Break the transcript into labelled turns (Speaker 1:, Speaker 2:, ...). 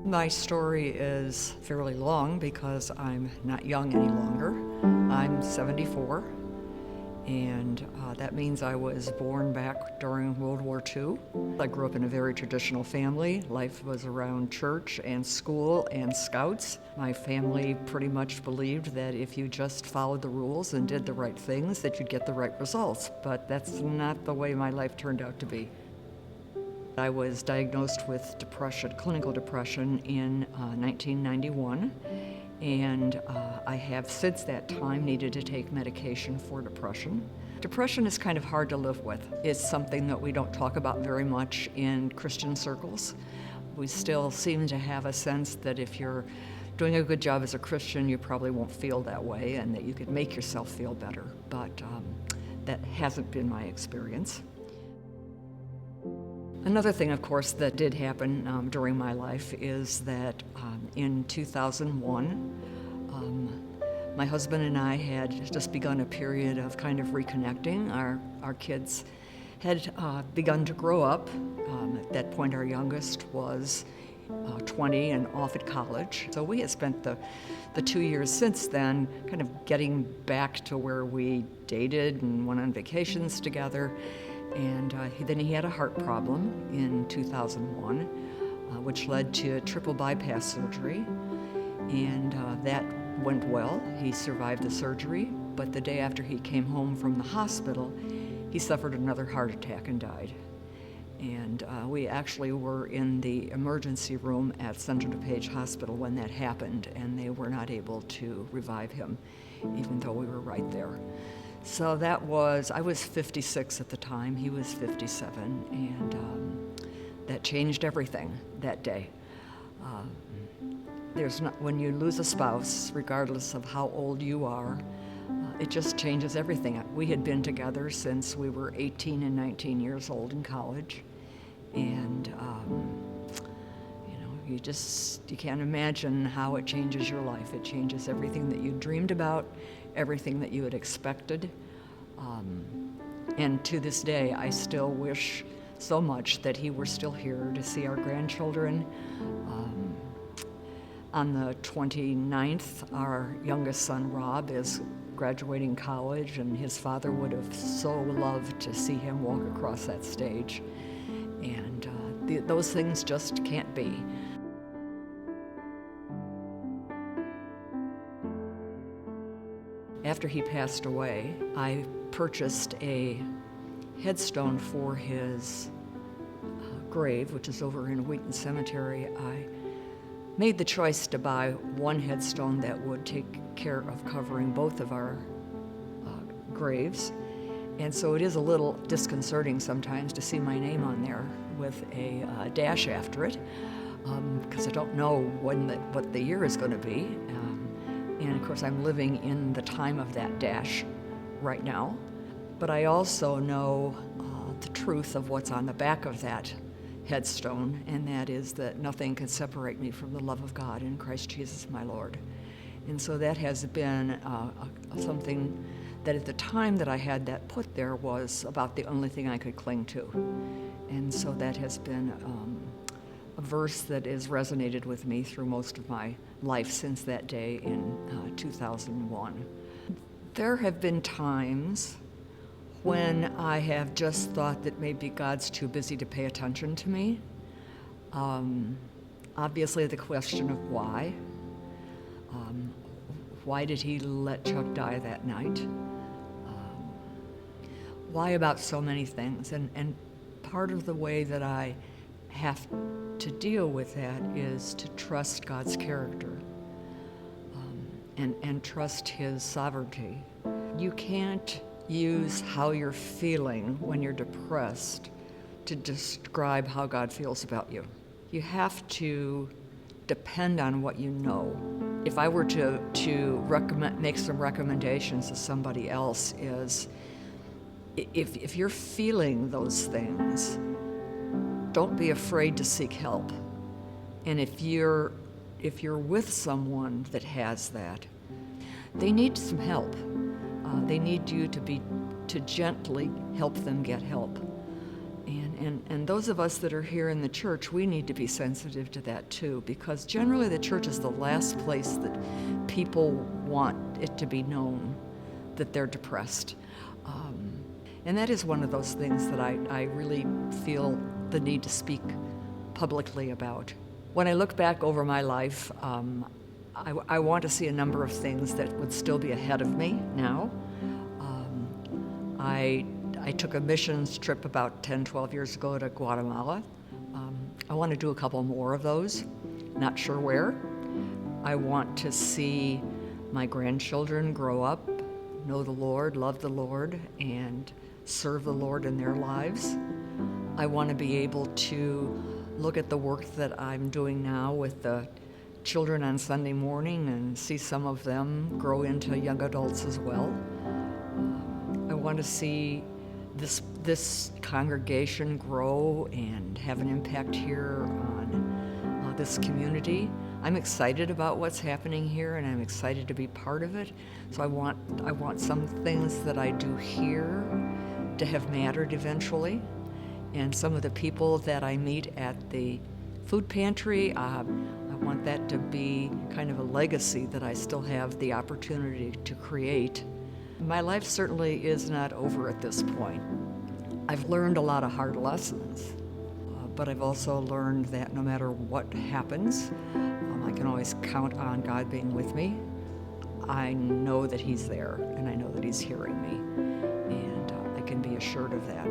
Speaker 1: My story is fairly long because I'm not young any longer. I'm 74, and that means I was born back during World War II. I grew up in a very traditional family. Life was around church and school and scouts. My family pretty much believed that if you just followed the rules and did the right things, that you'd get the right results, but that's not the way my life turned out to be. I was diagnosed with depression, clinical depression, in 1991, and I have since that time needed to take medication for depression. Depression is kind of hard to live with. It's something that we don't talk about very much in Christian circles. We still seem to have a sense that if you're doing a good job as a Christian, you probably won't feel that way and that you could make yourself feel better, but that hasn't been my experience. Another thing, of course, that did happen during my life is that in 2001, my husband and I had just begun a period of kind of reconnecting. Our kids had begun to grow up. At that point, our youngest was 20 and off at college. So we had spent the 2 years since then kind of getting back to where we dated and went on vacations together. And then he had a heart problem in 2001, which led to triple bypass surgery. And that went well. He survived the surgery, but the day after he came home from the hospital, he suffered another heart attack and died. And we actually were in the emergency room at Central DuPage Hospital when that happened, and they were not able to revive him, even though we were right there. So I was 56 at the time, he was 57, and that changed everything that day. When you lose a spouse, regardless of how old you are, it just changes everything. We had been together since we were 18 and 19 years old in college, and you can't imagine how it changes your life. It changes everything that you dreamed about, everything that you had expected. And to this day, I still wish so much that he were still here to see our grandchildren. On the 29th, our youngest son, Rob, is graduating college, and his father would have so loved to see him walk across that stage. And those things just can't be. After he passed away, I purchased a headstone for his grave, which is over in Wheaton Cemetery. I made the choice to buy one headstone that would take care of covering both of our graves. And so it is a little disconcerting sometimes to see my name on there with a dash after it, because I don't know what the year is going to be. And of course, I'm living in the time of that dash right now. But I also know the truth of what's on the back of that headstone, and that is that nothing can separate me from the love of God in Christ Jesus my Lord. And so that has been something that at the time that I had that put there was about the only thing I could cling to. And so that has been a verse that has resonated with me through most of my life since that day in 2001. There have been times when I have just thought that maybe God's too busy to pay attention to me. Obviously the question of why. Why did he let Chuck die that night? Why about so many things? And part of the way that I have to deal with that is to trust God's character and trust his sovereignty. You can't use how you're feeling when you're depressed to describe how God feels about you. You have to depend on what you know. If I were to make some recommendations to somebody else is, if you're feeling those things, don't be afraid to seek help. And if you're with someone that has that, they need some help. They need you to gently help them get help. And those of us that are here in the church, we need to be sensitive to that too, because generally the church is the last place that people want it to be known that they're depressed. And that is one of those things that I really feel the need to speak publicly about. When I look back over my life, I want to see a number of things that would still be ahead of me now. I took a missions trip about 10, 12 years ago to Guatemala. I want to do a couple more of those, not sure where. I want to see my grandchildren grow up, know the Lord, love the Lord, and serve the Lord in their lives. I want to be able to look at the work that I'm doing now with the children on Sunday morning and see some of them grow into young adults as well. I want to see this congregation grow and have an impact here on this community. I'm excited about what's happening here, and I'm excited to be part of it. So I want some things that I do here to have mattered eventually. And some of the people that I meet at the food pantry, I want that to be kind of a legacy that I still have the opportunity to create. My life certainly is not over at this point. I've learned a lot of hard lessons, but I've also learned that no matter what happens, I can always count on God being with me. I know that He's there, and I know that He's hearing me, and I can be assured of that.